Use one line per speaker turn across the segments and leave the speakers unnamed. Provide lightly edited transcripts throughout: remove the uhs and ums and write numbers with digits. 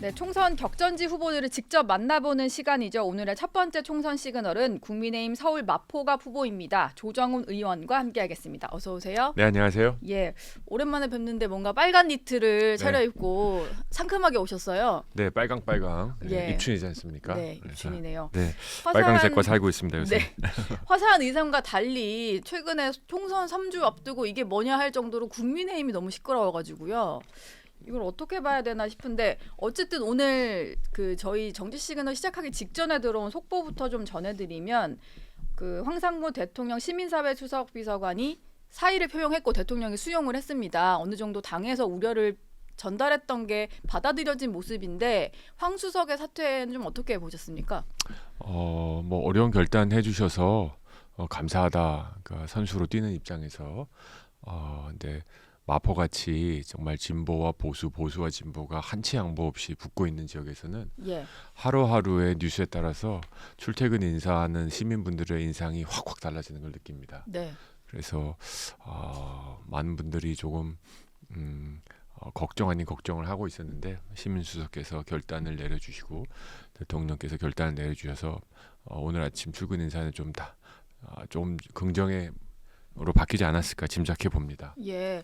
네, 총선 격전지 후보들을 직접 만나보는 시간이죠. 오늘의 첫 번째 총선 시그널은 국민의힘 서울 마포갑 후보입니다. 조정훈 의원과 함께하겠습니다. 어서 오세요.
네, 안녕하세요.
예, 오랜만에 뵙는데 뭔가 빨간 니트를 차려입고 상큼하게 오셨어요.
네, 빨강. 네,
예.
입춘이지 않습니까?
네,
그래서,
입춘이네요.
네, 빨강색과 살고 있습니다 요새.
네, 화사한 의상과 달리 최근에 총선 3주 앞두고 이게 뭐냐 할 정도로 국민의힘이 너무 시끄러워가지고요. 이걸 어떻게 봐야 되나 싶은데 어쨌든 오늘 그 저희 정치 시그널 시작하기 직전에 들어온 속보부터 좀 전해드리면 그 황상무 대통령 시민사회 수석 비서관이 사의를 표명했고 대통령이 수용을 했습니다. 어느 정도 당에서 우려를 전달했던 게 받아들여진 모습인데 황 수석의 사퇴는 좀 어떻게 보셨습니까?
뭐 어려운 결단 해주셔서 감사하다. 그러니까 선수로 뛰는 입장에서 근데 마포같이 정말 진보와 보수, 보수와 진보가 한치 양보 없이 붙고 있는 지역에서는
예,
하루하루의 뉴스에 따라서 출퇴근 인사하는 시민분들의 인상이 확확 달라지는 걸 느낍니다.
네,
그래서 많은 분들이 조금 걱정 아닌 걱정을 하고 있었는데 시민수석께서 결단을 내려주시고 대통령께서 결단을 내려주셔서 오늘 아침 출근 인사는 좀 긍정으로 바뀌지 않았을까 짐작해 봅니다.
예.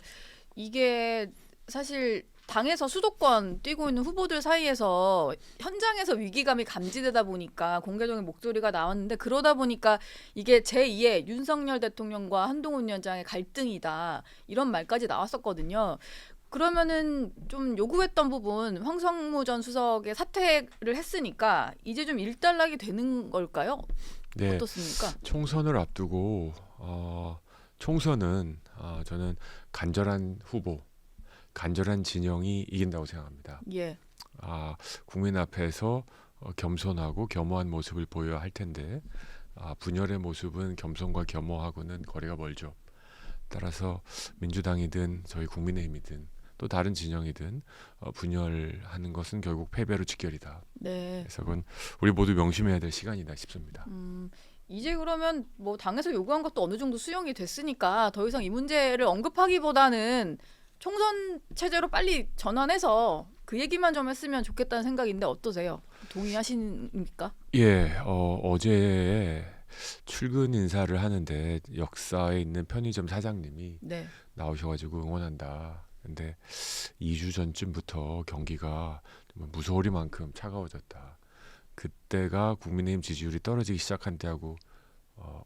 이게 사실 당에서 수도권 뛰고 있는 후보들 사이에서 현장에서 위기감이 감지되다 보니까 공개적인 목소리가 나왔는데 그러다 보니까 이게 제2의 윤석열 대통령과 한동훈 위원장의 갈등이다 이런 말까지 나왔었거든요. 그러면은 좀 요구했던 부분 황성무 전 수석의 사퇴를 했으니까 이제 좀 일단락이 되는 걸까요?
네,
어떻습니까?
총선을 앞두고 총선은 저는 간절한 후보, 간절한 진영이 이긴다고 생각합니다.
예,
국민 앞에서 겸손하고 겸허한 모습을 보여야 할 텐데 분열의 모습은 겸손과 겸허하고는 거리가 멀죠. 따라서 민주당이든 저희 국민의힘이든 또 다른 진영이든 분열하는 것은 결국 패배로 직결이다.
네.
그래서 그건 우리 모두 명심해야 될 시간이다 싶습니다.
이제 그러면 뭐 당에서 요구한 것도 어느 정도 수용이 됐으니까 더 이상 이 문제를 언급하기보다는 총선 체제로 빨리 전환해서 그 얘기만 좀 했으면 좋겠다는 생각인데 어떠세요? 동의하십니까?
예, 어제 출근 인사를 하는데 역사에 있는 편의점 사장님이
네.
나오셔가지고 응원한다. 근데 2주 전쯤부터 경기가 정말 무서워리만큼 차가워졌다. 그때가 국민의힘 지지율이 떨어지기 시작한 때하고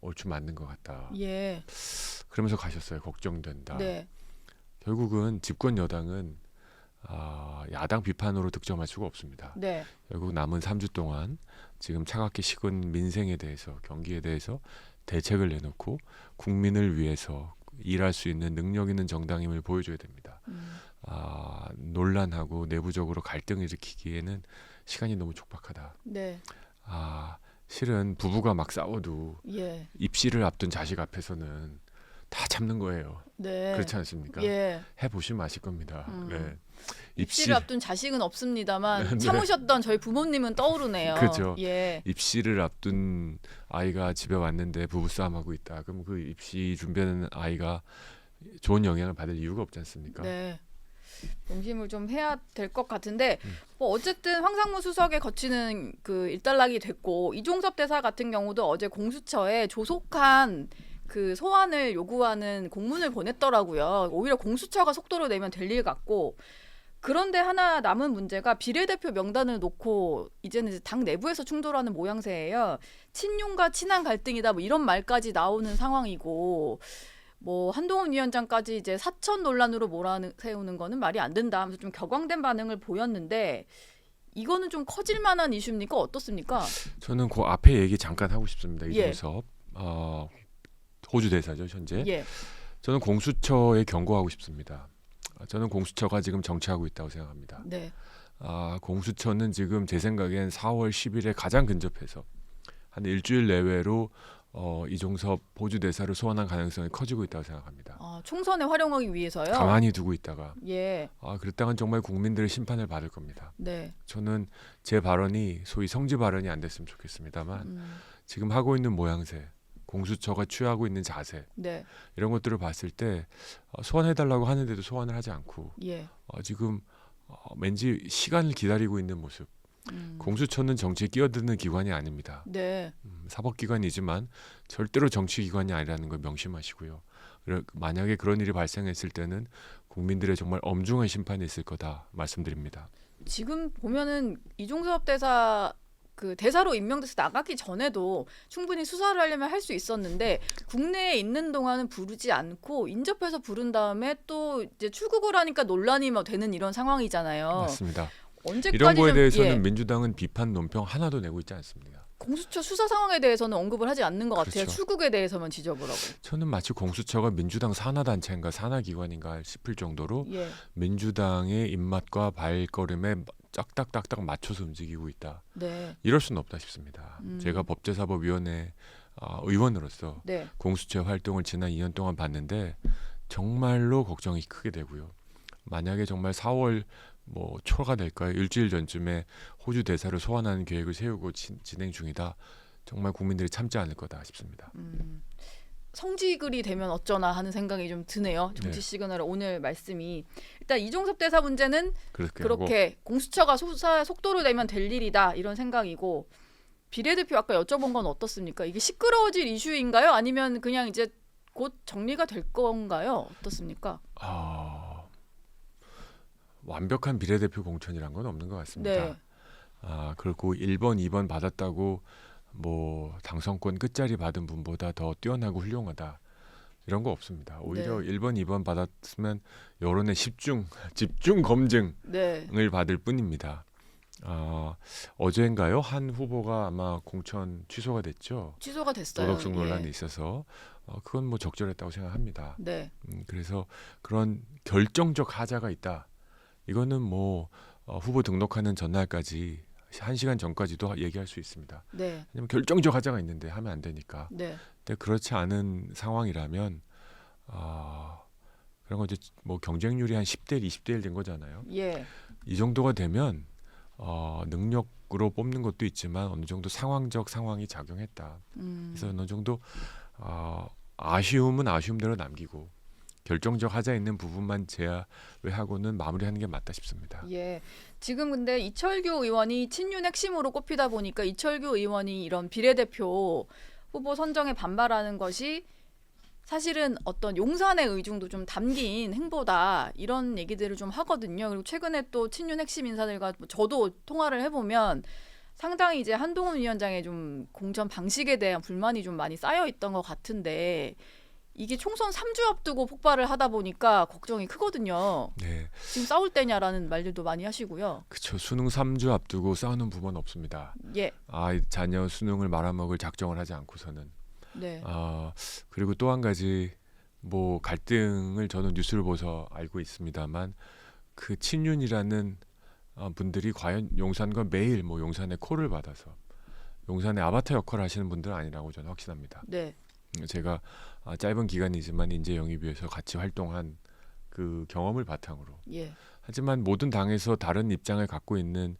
얼추 맞는 것 같다.
예.
그러면서 가셨어요. 걱정된다.
네.
결국은 집권 여당은 야당 비판으로 득점할 수가 없습니다.
네.
결국 남은 3주 동안 지금 차갑게 식은 민생에 대해서 경기에 대해서 대책을 내놓고 국민을 위해서 일할 수 있는 능력 있는 정당임을 보여줘야 됩니다. 논란하고 내부적으로 갈등을 일으키기에는 시간이 너무 촉박하다.
네.
실은 부부가 막 싸워도
예.
입시를 앞둔 자식 앞에서는 다 참는 거예요.
네.
그렇지 않습니까?
예.
해보시면 아실 겁니다. 네.
입시를 앞둔 자식은 없습니다만
네.
참으셨던 저희 부모님은 떠오르네요.
그죠.
예.
입시를 앞둔 아이가 집에 왔는데 부부싸움하고 있다. 그럼 그 입시 준비하는 아이가 좋은 영향을 받을 이유가 없지 않습니까?
네. 명심을 좀 해야 될 것 같은데 뭐 어쨌든 황상무 수석의 거치는 그 일단락이 됐고 이종섭 대사 같은 경우도 어제 공수처에 조속한 그 소환을 요구하는 공문을 보냈더라고요. 오히려 공수처가 속도를 내면 될 일 같고 그런데 하나 남은 문제가 비례대표 명단을 놓고 이제는 이제 당 내부에서 충돌하는 모양새예요. 친윤과 친한 갈등이다 뭐 이런 말까지 나오는 상황이고 뭐 한동훈 위원장까지 이제 사천 논란으로 몰아세우는 거는 말이 안 된다 하면서 좀 격앙된 반응을 보였는데 이거는 좀 커질 만한 이슈입니까? 어떻습니까?
저는 그 앞에 얘기 잠깐 하고 싶습니다. 이종섭 호주 대사죠 현재.
예.
저는 공수처에 경고하고 싶습니다. 저는 공수처가 지금 정치하고 있다고 생각합니다.
네.
공수처는 지금 제 생각엔 4월 10일에 가장 근접해서 한 일주일 내외로 이종섭 호주 대사를 소환할 가능성이 커지고 있다고 생각합니다.
총선에 활용하기 위해서요?
가만히 두고 있다가
예.
그랬다간 정말 국민들의 심판을 받을 겁니다.
네.
저는 제 발언이 소위 성지 발언이 안 됐으면 좋겠습니다만 지금 하고 있는 모양새, 공수처가 취하고 있는 자세
네.
이런 것들을 봤을 때 소환해달라고 하는데도 소환을 하지 않고
예.
지금 왠지 시간을 기다리고 있는 모습. 공수처는 정치에 끼어드는 기관이 아닙니다.
네.
사법기관이지만 절대로 정치기관이 아니라는 걸 명심하시고요. 만약에 그런 일이 발생했을 때는 국민들의 정말 엄중한 심판이 있을 거다 말씀드립니다.
지금 보면은 이종섭 대사 그 대사로 임명돼서 나가기 전에도 충분히 수사를 하려면 할 수 있었는데 국내에 있는 동안은 부르지 않고 인접해서 부른 다음에 또 이제 출국을 하니까 논란이 막 되는 이런 상황이잖아요.
맞습니다.
언제까지
이런 거에
좀,
대해서는
예,
민주당은 비판 논평 하나도 내고 있지 않습니다.
공수처 수사 상황에 대해서는 언급을 하지 않는 것 같아요.
그렇죠.
출국에 대해서만 지적을 하고.
저는 마치 공수처가 민주당 산하단체인가 산하기관인가 싶을 정도로
예.
민주당의 입맛과 발걸음에 짝딱딱딱 맞춰서 움직이고 있다.
네.
이럴 수는 없다 싶습니다. 제가 법제사법위원회 의원으로서
네.
공수처 활동을 지난 2년 동안 봤는데 정말로 걱정이 크게 되고요. 만약에 정말 4월 초가 될까요? 일주일 전쯤에 호주 대사를 소환하는 계획을 세우고 진행 중이다. 정말 국민들이 참지 않을 거다 싶습니다.
성지글이 되면 어쩌나 하는 생각이 좀 드네요. 정치
네.
시그널 오늘 말씀이. 일단 이종섭 대사 문제는
그렇게
그렇게 공수처가 수사 속도로 내면 될 일이다 이런 생각이고 비례대표 아까 여쭤본 건 어떻습니까? 이게 시끄러워질 이슈인가요? 아니면 그냥 이제 곧 정리가 될 건가요? 어떻습니까?
완벽한 비례대표 공천이란 건 없는 것 같습니다.
네.
그리고 1번, 2번 받았다고 당선권 끝자리 받은 분보다 더 뛰어나고 훌륭하다. 이런 거 없습니다. 오히려
네.
1번, 2번 받았으면 여론의 집중 검증을
네.
받을 뿐입니다. 어제인가요? 한 후보가 아마 공천 취소가 됐죠.
취소가 됐어요.
도덕성 논란이
예.
있어서 그건 적절했다고 생각합니다.
네.
그래서 그런 결정적 하자가 있다. 이거는 후보 등록하는 전날까지 1시간 전까지도 얘기할 수 있습니다.
네.
왜냐면 결정적 하자가 있는데 하면 안 되니까.
네.
근데 그렇지 않은 상황이라면 그런 거 이제 경쟁률이 한 10대 1, 20대 1 된 거잖아요.
예.
이 정도가 되면 능력으로 뽑는 것도 있지만 어느 정도 상황적 상황이 작용했다. 그래서 어느 정도 아쉬움은 아쉬움대로 남기고 결정적 하자 있는 부분만 제외하고는 마무리하는 게 맞다 싶습니다.
예. 지금 근데 이철규 의원이 친윤 핵심으로 꼽히다 보니까 이철규 의원이 이런 비례대표 후보 선정에 반발하는 것이 사실은 어떤 용산의 의중도 좀 담긴 행보다 이런 얘기들을 좀 하거든요. 그리고 최근에 또 친윤 핵심 인사들과 저도 통화를 해보면 상당히 이제 한동훈 위원장의 좀 공천 방식에 대한 불만이 좀 많이 쌓여 있던 것 같은데 이게 총선 3주 앞두고 폭발을 하다 보니까 걱정이 크거든요.
네,
지금 싸울 때냐라는 말들도 많이 하시고요.
그렇죠. 수능 3주 앞두고 싸우는 부모는 없습니다.
예.
자녀 수능을 말아먹을 작정을 하지 않고서는.
네.
그리고 또 한 가지 갈등을 저는 뉴스를 보서 알고 있습니다만 그 친윤이라는 분들이 과연 용산과 매일 용산의 콜을 받아서 용산의 아바타 역할을 하시는 분들은 아니라고 저는 확신합니다.
네.
제가 짧은 기간이지만 인재영입위에서 같이 활동한 그 경험을 바탕으로
예.
하지만 모든 당에서 다른 입장을 갖고 있는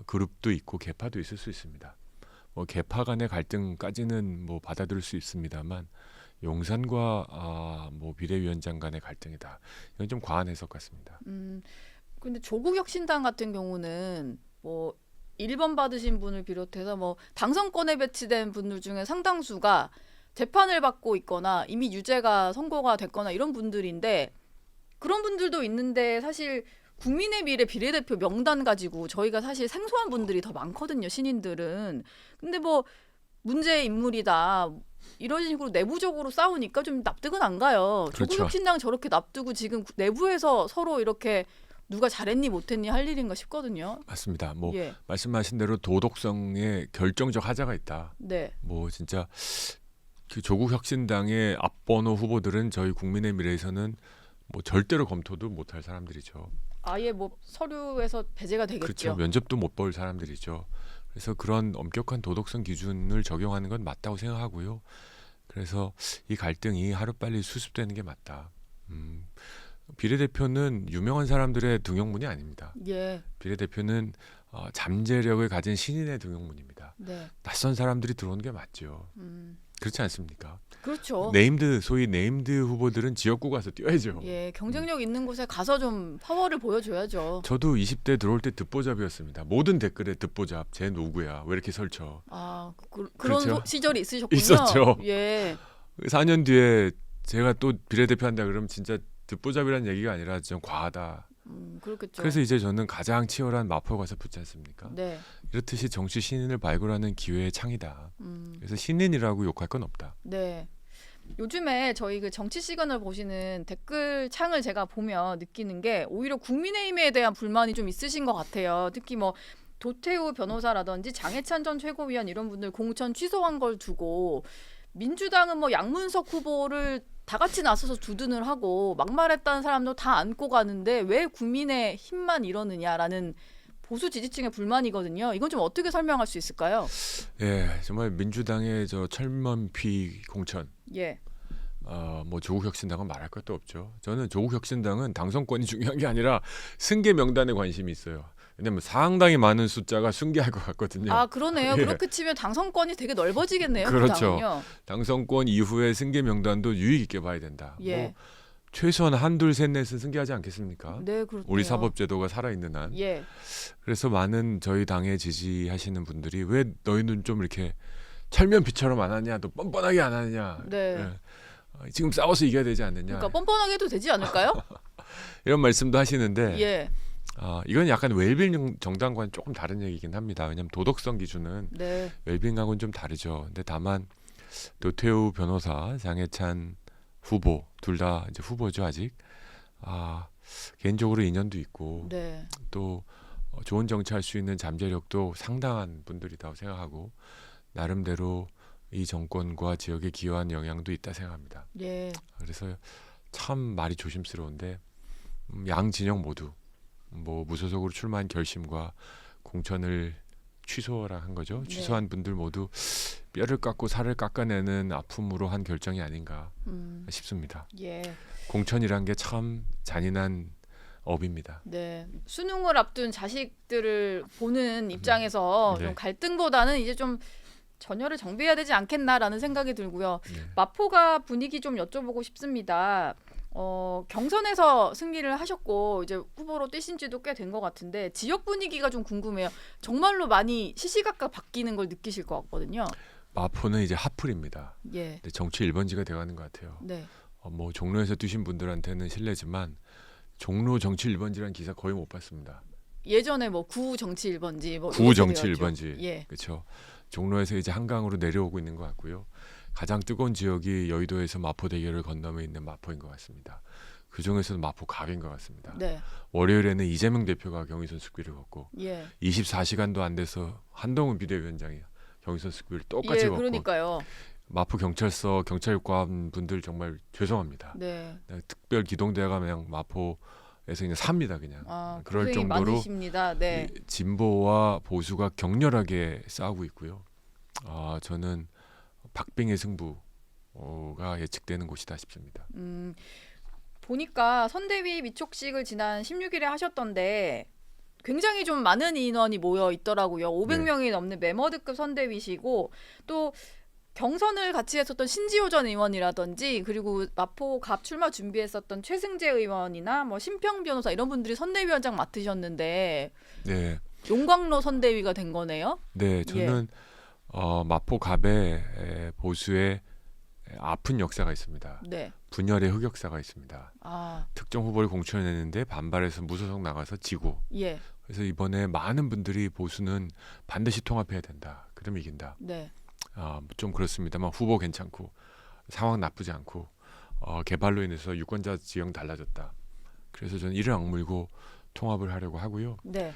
그룹도 있고 계파도 있을 수 있습니다. 계파 간의 갈등까지는 받아들일 수 있습니다만 용산과 비례위원장 간의 갈등이다. 이건 좀 과한 해석 같습니다.
근데 조국혁신당 같은 경우는 1번 받으신 분을 비롯해서 당선권에 배치된 분들 중에 상당수가 재판을 받고 있거나 이미 유죄가 선고가 됐거나 이런 분들인데 그런 분들도 있는데 사실 국민의 미래 비례대표 명단 가지고 저희가 사실 생소한 분들이 더 많거든요. 신인들은. 근데 문제의 인물이다. 이런 식으로 내부적으로 싸우니까 좀 납득은 안 가요.
그렇죠.
조국혁신당 저렇게 납두고 지금 내부에서 서로 이렇게 누가 잘했니 못했니 할 일인가 싶거든요.
맞습니다.
예.
말씀하신 대로 도덕성에 결정적 하자가 있다.
네.
진짜 그 조국 혁신당의 앞번호 후보들은 저희 국민의 미래에서는 절대로 검토도 못할 사람들이죠.
아예 서류에서 배제가 되겠죠.
그렇죠. 면접도 못 볼 사람들이죠. 그래서 그런 엄격한 도덕성 기준을 적용하는 건 맞다고 생각하고요. 그래서 이 갈등이 하루빨리 수습되는 게 맞다. 비례대표는 유명한 사람들의 등용문이 아닙니다.
예.
비례대표는 잠재력을 가진 신인의 등용문입니다.
네.
낯선 사람들이 들어오는 게 맞죠. 그렇지 않습니까?
그렇죠.
소위 네임드 후보들은 지역구 가서 뛰어야죠.
예, 경쟁력 있는 곳에 가서 좀 파워를 보여줘야죠.
저도 20대 들어올 때 듣보잡이었습니다. 모든 댓글에 듣보잡, 쟤 누구야, 왜 이렇게 설쳐.
아, 그런
그렇죠.
시절이 있으셨군요.
있었죠.
예,
4년 뒤에 제가 또 비례대표한다 그러면 진짜 듣보잡이라는 얘기가 아니라 좀 과하다.
그렇겠죠.
그래서 이제 저는 가장 치열한 마포 가서 붙지 않습니까?
네,
이렇듯이 정치 신인을 발굴하는 기회의 창이다. 그래서 신인이라고 욕할 건 없다.
네. 요즘에 저희 그 정치 시간을 보시는 댓글 창을 제가 보면 느끼는 게 오히려 국민의힘에 대한 불만이 좀 있으신 것 같아요. 특히 뭐 도태우 변호사라든지 장해찬 전 최고위원 이런 분들 공천 취소한 걸 두고 민주당은 뭐 양문석 후보를 다 같이 나서서 주둔을 하고 막말했다는 사람도 다 안고 가는데 왜 국민의힘만 이러느냐라는 보수 지지층의 불만이거든요. 이건 좀 어떻게 설명할 수 있을까요?
예, 정말 민주당의 저 철먼피 공천.
예.
뭐 조국혁신당은 말할 것도 없죠. 저는 조국혁신당은 당선권이 중요한 게 아니라 승계 명단에 관심이 있어요. 왜냐면 상당히 많은 숫자가 승계할 것 같거든요.
아, 그러네요.
예.
그렇게 치면 당선권이 되게 넓어지겠네요. 그
그렇죠.
당은요.
당선권 이후에 승계 명단도 유의 있게 봐야 된다.
예.
뭐 최소한 한둘 셋 넷은 승계하지 않겠습니까?
네, 그렇죠.
우리 사법제도가 살아있는 한.
예.
그래서 많은 저희 당에 지지하시는 분들이 왜 너희는 좀 이렇게 철면피처럼 안 하냐, 또 뻔뻔하게 안 하느냐.
네.
예. 지금 싸워서 이겨야 되지 않느냐.
그러니까 뻔뻔하게 해도 되지 않을까요?
이런 말씀도 하시는데
예.
이건 약간 웰빙 정당과는 조금 다른 얘기긴 합니다. 왜냐하면 도덕성 기준은
네.
웰빙하고는 좀 다르죠. 근데 다만 도태우 변호사, 장해찬 후보 둘 다 이제 후보죠 아직. 개인적으로 인연도 있고
네.
또 좋은 정치할 수 있는 잠재력도 상당한 분들이라고 생각하고 나름대로 이 정권과 지역에 기여한 영향도 있다 생각합니다.
예.
그래서 참 말이 조심스러운데 양 진영 모두 뭐 무소속으로 출마한 결심과 공천을 취소라 한 거죠.
네.
취소한 분들 모두 뼈를 깎고 살을 깎아내는 아픔으로 한 결정이 아닌가 싶습니다.
예.
공천이란 게 참 잔인한 업입니다.
네. 수능을 앞둔 자식들을 보는 입장에서
네.
좀 갈등보다는 이제 좀 전열을 정비해야 되지 않겠나라는 생각이 들고요.
네.
마포가 분위기 좀 여쭤보고 싶습니다. 경선에서 승리를 하셨고 이제 후보로 뛰신 지도 꽤 된 것 같은데 지역 분위기가 좀 궁금해요. 정말로 많이 시시각각 바뀌는 걸 느끼실 것 같거든요.
마포는 이제 핫플입니다.
예.
근데 정치 1번지가 돼가는 것 같아요.
네.
뭐 종로에서 뛰신 분들한테는 실례지만 종로 정치 1번지라는 기사 거의 못 봤습니다.
예전에 뭐 구 정치 1번지 뭐
구
이렇게
정치
되었죠.
1번지.
예.
그렇죠. 종로에서 이제 한강으로 내려오고 있는 것 같고요. 가장 뜨거운 지역이 여의도에서 마포 대교를 건너면 있는 마포인 것 같습니다. 그 중에서도 마포 갑인 것 같습니다.
네.
월요일에는 이재명 대표가 경의선 숲길을 걷고
예.
24시간도 안 돼서 한동훈 비대위원장이 경의선 숲길을 똑같이
예,
걷고
그러니까요.
마포 경찰서 경찰관 분들 정말 죄송합니다.
네.
특별 기동대가 그냥 마포에서 그냥 삽니다 그냥. 그럴
고생이
정도로
많으십니다. 네.
이 진보와 보수가 격렬하게 싸우고 있고요. 저는 박빙의 승부가 예측되는 곳이다 싶습니다.
보니까 선대위 미촉식을 지난 16일에 하셨던데 굉장히 좀 많은 인원이 모여 있더라고요. 500명이 넘는 메머드급 선대위시고 또 경선을 같이 했었던 신지호 전 의원이라든지 그리고 마포 갑 출마 준비했었던 최승재 의원이나 뭐 심평 변호사 이런 분들이 선대위원장 맡으셨는데
네,
용광로 선대위가 된 거네요.
네, 저는 마포 갑의 보수의 아픈 역사가 있습니다.
네.
분열의 흑역사가 있습니다. 특정 후보를 공천했는데 반발해서 무소속 나가서 지고.
예.
그래서 이번에 많은 분들이 보수는 반드시 통합해야 된다. 그럼 이긴다.
네.
좀 그렇습니다만 후보 괜찮고 상황 나쁘지 않고 개발로 인해서 유권자 지형 달라졌다. 그래서 저는 이를 악물고 통합을 하려고 하고요.
네.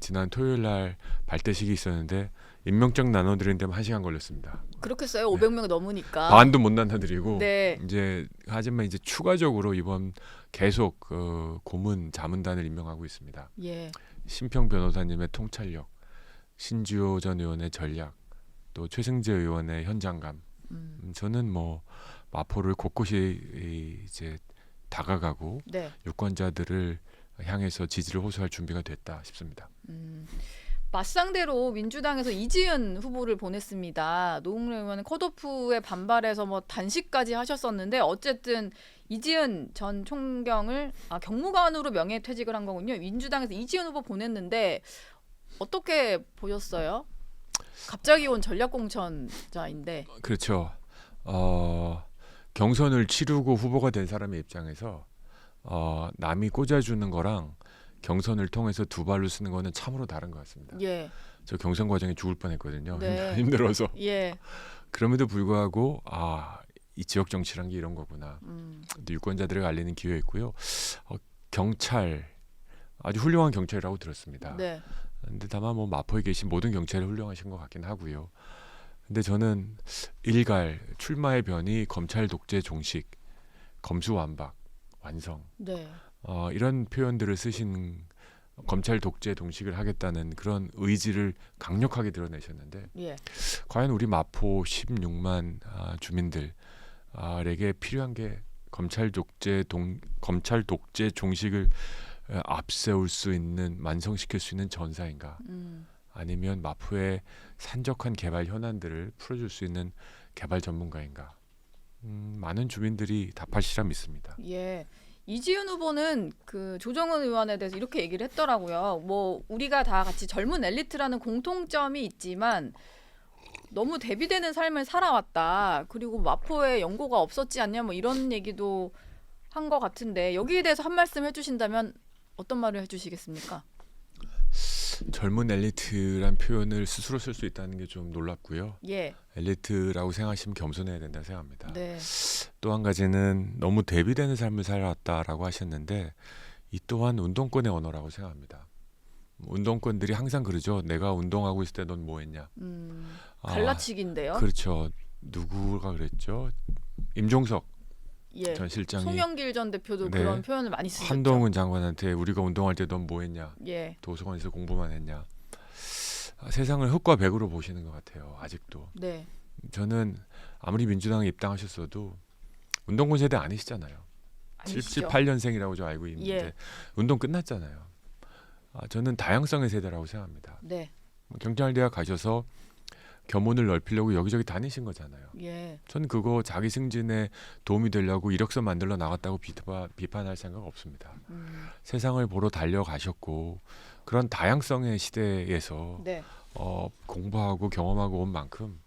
지난 토요일 날 발대식이 있었는데 임명장 나눠드리는 데만 1시간 걸렸습니다.
그렇겠어요. 500명 넘으니까.
반도 못 나눠드리고
네.
하지만 이제 추가적으로 이번 계속 고문 자문단을 임명하고 있습니다.
예.
심평 변호사님의 통찰력, 신주호 전 의원의 전략, 또 최승재 의원의 현장감. 저는 뭐 마포를 곳곳이 이제 다가가고
네.
유권자들을 향해서 지지를 호소할 준비가 됐다 싶습니다.
맞상대로 민주당에서 이지은 후보를 보냈습니다. 노웅래 의원은 컷오프에 반발해서 뭐 단식까지 하셨었는데 어쨌든 이지은 전 총경을 경무관으로 명예퇴직을 한 거군요. 민주당에서 이지은 후보 보냈는데 어떻게 보셨어요? 갑자기 온 전략공천자인데.
그렇죠. 경선을 치르고 후보가 된 사람의 입장에서 남이 꽂아주는 거랑 경선을 통해서 두 발로 쓰는 거는 참으로 다른 것 같습니다.
예.
저 경선 과정에 죽을 뻔했거든요.
네.
힘들어서.
예.
그럼에도 불구하고 이 지역 정치란 게 이런 거구나. 유권자들에게 알리는 기회였고요. 경찰 아주 훌륭한 경찰이라고 들었습니다.
네.
근데 다만 뭐 마포에 계신 모든 경찰이 훌륭하신 것 같긴 하고요. 근데 저는 일갈 출마의 변이 검찰 독재 종식, 검수완박, 완성
네.
이런 표현들을 쓰신 검찰 독재 동식을 하겠다는 그런 의지를 강력하게 드러내셨는데
예.
과연 우리 마포 16만 주민들에게 필요한 게 검찰 독재 종식을 앞세울 수 있는 완성시킬 수 있는 전사인가? 아니면 마포의 산적한 개발 현안들을 풀어줄 수 있는 개발 전문가인가? 많은 주민들이 답하시리라 믿습니다.
예. 이지은 후보는 그 조정은 의원에 대해서 이렇게 얘기를 했더라고요. 뭐 우리가 다 같이 젊은 엘리트라는 공통점이 있지만 너무 대비되는 삶을 살아왔다. 그리고 마포에 연고가 없었지 않냐 뭐 이런 얘기도 한 것 같은데 여기에 대해서 한 말씀 해주신다면 어떤 말을 해주시겠습니까?
젊은 엘리트란 표현을 스스로 쓸 수 있다는 게 좀 놀랍고요.
예.
엘리트라고 생각하시면 겸손해야 된다 생각합니다.
네.
또 한 가지는 너무 대비되는 삶을 살아왔다라고 하셨는데 이 또한 운동권의 언어라고 생각합니다. 운동권들이 항상 그러죠. 내가 운동하고 있을 때 넌 뭐 했냐.
갈라치기인데요.
그렇죠. 누구가 그랬죠? 임종석
예.
전 실장이
송영길 전 대표도
네.
그런 표현을 많이 쓰셨죠.
한동훈 장관한테 우리가 운동할 때 넌 뭐 했냐.
예.
도서관에서 공부만 했냐. 세상을 흙과 백으로 보시는 것 같아요. 아직도.
네.
저는 아무리 민주당에 입당하셨어도 운동권 세대 아니시잖아요.
아니시죠.
78년생이라고 저 알고 있는데
예.
운동 끝났잖아요. 저는 다양성의 세대라고 생각합니다.
네.
경찰대학 가셔서 겸혼을 넓히려고 여기저기 다니신 거잖아요.
예.
저는 그거 자기 승진에 도움이 되려고 이력서 만들러 나갔다고 비판할 생각 없습니다. 세상을 보러 달려가셨고 그런 다양성의 시대에서
네.
공부하고 경험하고 온 만큼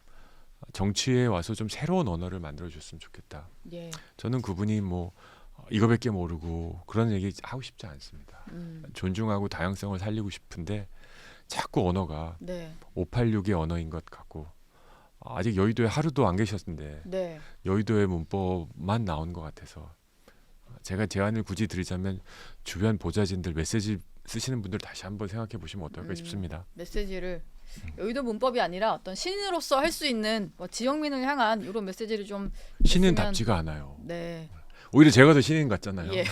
정치에 와서 좀 새로운 언어를 만들어줬으면 좋겠다.
예.
저는 그분이 뭐 이거밖에 모르고 그런 얘기 하고 싶지 않습니다. 존중하고 다양성을 살리고 싶은데 자꾸 언어가
네.
586의 언어인 것 같고 아직 여의도에 하루도 안 계셨는데
네.
여의도의 문법만 나온 것 같아서 제가 제안을 굳이 드리자면 주변 보좌진들 메시지 쓰시는 분들 다시 한번 생각해 보시면 어떨까 싶습니다.
메시지를 여의도 문법이 아니라 어떤 신인으로서 할 수 있는 뭐 지역민을 향한 이런 메시지를 좀
신인답지가 않아요.
네.
오히려 제가 더 신인 같잖아요.
예.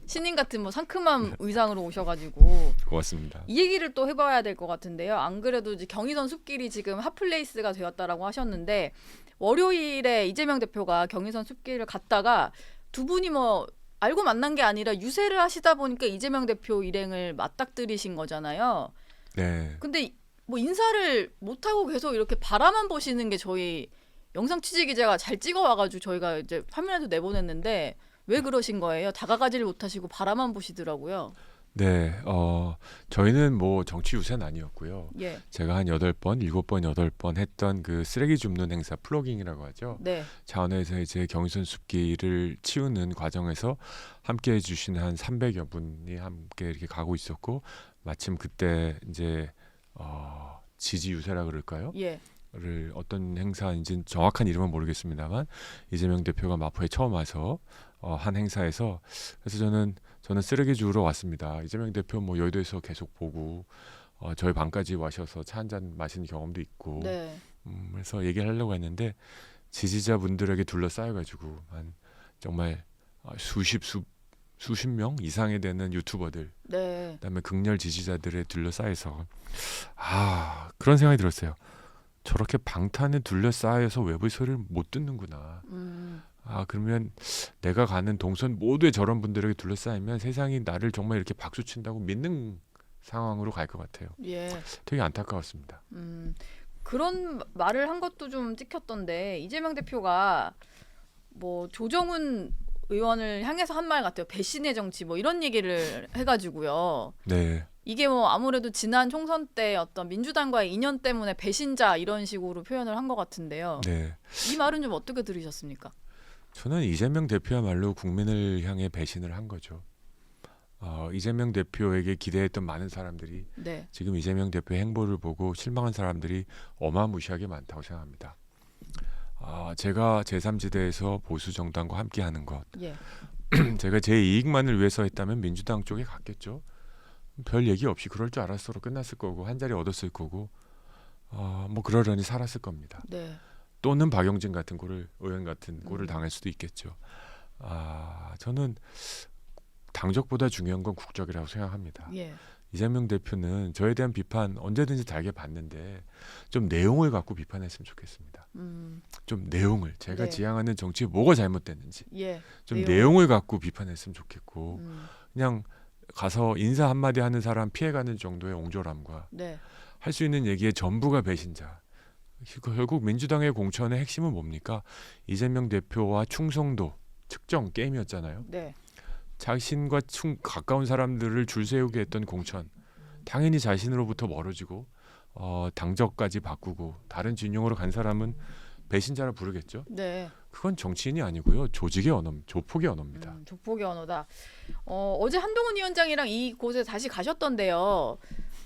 신인 같은 뭐 상큼한 의상으로 오셔가지고
고맙습니다.
이 얘기를 또 해봐야 될 것 같은데요. 안 그래도 이제 경의선 숲길이 지금 핫플레이스가 되었다라고 하셨는데 월요일에 이재명 대표가 경의선 숲길을 갔다가 두 분이 뭐 알고 만난 게 아니라 유세를 하시다 보니까 이재명 대표 일행을 맞닥뜨리신 거잖아요.
네.
근데 뭐 인사를 못 하고 계속 이렇게 바라만 보시는 게 저희 영상 취재 기자가 잘 찍어 와가지고 저희가 이제 화면에도 내보냈는데 왜 그러신 거예요? 다가가지를 못하시고 바라만 보시더라고요.
네. 저희는 뭐 정치 유세는 아니었고요.
예.
제가 한 8번, 7번, 8번 했던 그 쓰레기 줍는 행사 플로깅이라고 하죠.
네.
차원에서 이제 경의선 숲길을 치우는 과정에서 함께 해주신 한 300여 분이 함께 이렇게 가고 있었고 마침 그때 이제 지지 유세라 그럴까요?
예.
를 어떤 행사인지 정확한 이름은 모르겠습니다만 이재명 대표가 마포에 처음 와서 한 행사에서 그래서 저는 쓰레기 주우러 왔습니다. 이재명 대표 뭐 여의도에서 계속 보고 저희 방까지 와셔서 차 한잔 마신 경험도 있고
네.
그래서 얘기를 하려고 했는데 지지자분들에게 둘러싸여가지고 한 정말 수십 명 이상이 되는 유튜버들
네.
그다음에 극렬 지지자들에 둘러싸여서 그런 생각이 들었어요. 저렇게 방탄에 둘러싸여서 외부의 소리를 못 듣는구나. 그러면 내가 가는 동선 모두의 저런 분들에게 둘러싸이면 세상이 나를 정말 이렇게 박수친다고 믿는 상황으로 갈 것 같아요.
예.
되게 안타까웠습니다.
그런 말을 한 것도 좀 찍혔던데 이재명 대표가 뭐 조정훈 의원을 향해서 한 말 같아요. 배신의 정치 뭐 이런 얘기를 해가지고요.
네.
이게 뭐 아무래도 지난 총선 때 어떤 민주당과의 인연 때문에 배신자 이런 식으로 표현을 한 것 같은데요.
네.
이 말은 좀 어떻게 들으셨습니까?
저는 이재명 대표야말로 국민을 향해 배신을 한 거죠. 이재명 대표에게 기대했던 많은 사람들이
네.
지금 이재명 대표의 행보를 보고 실망한 사람들이 어마무시하게 많다고 생각합니다. 제가 제3지대에서 보수 정당과 함께하는 것,
예.
제가 제 이익만을 위해서 했다면 민주당 쪽에 갔겠죠. 별 얘기 없이 그럴 줄 알았어로 끝났을 거고 한 자리 얻었을 거고 뭐 그러려니 살았을 겁니다.
네.
또는 박용진 같은 의원 같은 꼴을 당할 수도 있겠죠. 저는 당적보다 중요한 건 국적이라고 생각합니다.
예.
이재명 대표는 저에 대한 비판 언제든지 달게 받는데 좀 내용을 갖고 비판했으면 좋겠습니다. 좀 내용을 제가
네.
지향하는 정치에 뭐가 잘못됐는지
예.
좀 내용을 갖고 비판했으면 좋겠고 그냥 가서 인사 한마디 하는 사람 피해가는 정도의 옹졸함과
네.
할 수 있는 얘기의 전부가 배신자. 결국 민주당의 공천의 핵심은 뭡니까? 이재명 대표와 충성도 측정 게임이었잖아요.
네.
자신과 가까운 사람들을 줄 세우게 했던 공천. 당연히 자신으로부터 멀어지고 당적까지 바꾸고 다른 진영으로 간 사람은 배신자라 부르겠죠.
네.
그건 정치인이 아니고요. 조직의 언어, 조폭의 언어입니다.
조폭의 언어다. 어제 한동훈 위원장이랑 이곳에 다시 가셨던데요.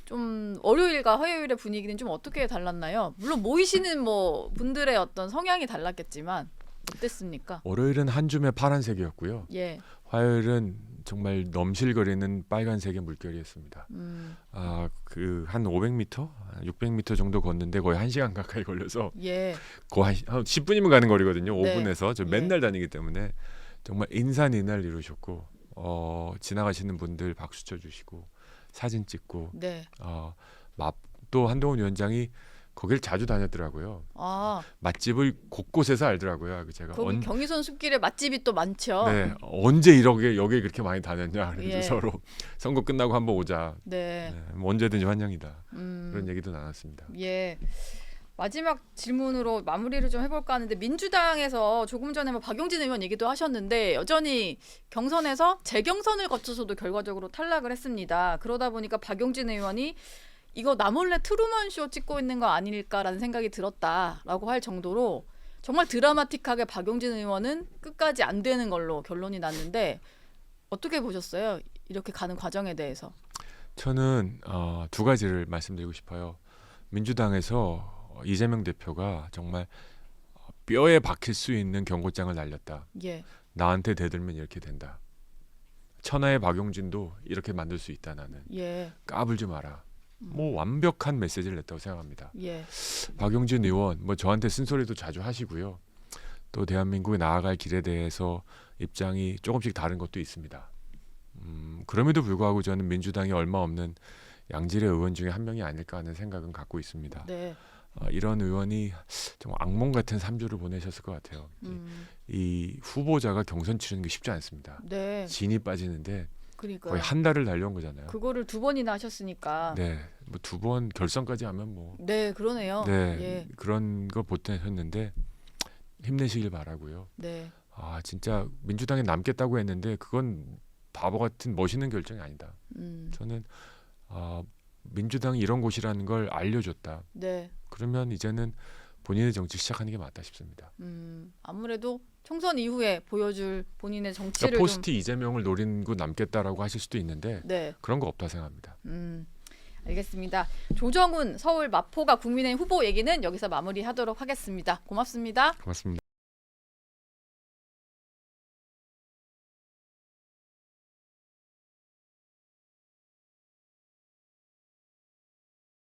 좀 월요일과 화요일의 분위기는 좀 어떻게 달랐나요? 물론 모이시는 뭐 분들의 어떤 성향이 달랐겠지만 어땠습니까?
월요일은 한 줌의 파란색이었고요.
예.
화요일은 정말 넘실거리는 빨간색의 물결이었습니다. 그 한 500m, 600m 정도 걷는데 거의 1시간 가까이 걸려서
예.
거의 한 10분이면 가는 거리거든요.
네.
5분에서 저 맨날 다니기 때문에 정말 인산인해를 이루셨고 지나가시는 분들 박수 쳐주시고 사진 찍고
네.
또 한동훈 위원장이 거길 자주 다녔더라고요. 맛집을 곳곳에서 알더라고요. 제가
거기 경의선 숲길에 맛집이 또 많죠.
네, 언제 이렇게 여기 그렇게 많이 다녔냐. 그래서
예.
서로 선거 끝나고 한번 오자.
네.
뭐 언제든지 환영이다. 그런 얘기도 나눴습니다.
예. 마지막 질문으로 마무리를 좀 해볼까 하는데 민주당에서 조금 전에 뭐 박용진 의원 얘기도 하셨는데 여전히 경선에서 재경선을 거쳐서도 결과적으로 탈락을 했습니다. 그러다 보니까 박용진 의원이 이거 나 몰래 트루먼 쇼 찍고 있는 거 아닐까라는 생각이 들었다라고 할 정도로 정말 드라마틱하게 박용진 의원은 끝까지 안 되는 걸로 결론이 났는데 어떻게 보셨어요? 이렇게 가는 과정에 대해서.
저는 두 가지를 말씀드리고 싶어요. 민주당에서 이재명 대표가 정말 뼈에 박힐 수 있는 경고장을 날렸다.
예.
나한테 대들면 이렇게 된다. 천하의 박용진도 이렇게 만들 수 있다. 나는.
예.
까불지 마라. 뭐 완벽한 메시지를 냈다고 생각합니다.
예.
박용진 의원 뭐 저한테 쓴소리도 자주 하시고요. 또 대한민국이 나아갈 길에 대해서 입장이 조금씩 다른 것도 있습니다. 그럼에도 불구하고 저는 민주당이 얼마 없는 양질의 의원 중에 한 명이 아닐까 하는 생각은 갖고 있습니다.
네.
이런 의원이 정말 악몽 같은 3주를 보내셨을 것 같아요. 이 후보자가 경선 치르는 게 쉽지 않습니다.
네.
진이 빠지는데
그러니까요.
거의 한 달을 달려온 거잖아요.
그거를 2번이나 하셨으니까.
네, 뭐 2번 결선까지 하면 뭐.
네, 그러네요.
네,
예.
그런 거 보태셨는데 힘내시길 바라고요.
네.
진짜 민주당에 남겠다고 했는데 그건 바보 같은 멋있는 결정이 아니다. 저는 민주당이 이런 곳이라는 걸 알려줬다.
네.
그러면 이제는 본인의 정치 시작하는 게 맞다 싶습니다.
아무래도 총선 이후에 보여줄 본인의 정치를
그러니까 포스트 이재명을 노리고 남겠다라고 하실 수도 있는데
네.
그런 거 없다 생각합니다.
알겠습니다. 조정훈 서울 마포가 국민의힘 후보 얘기는 여기서 마무리하도록 하겠습니다. 고맙습니다.
고맙습니다.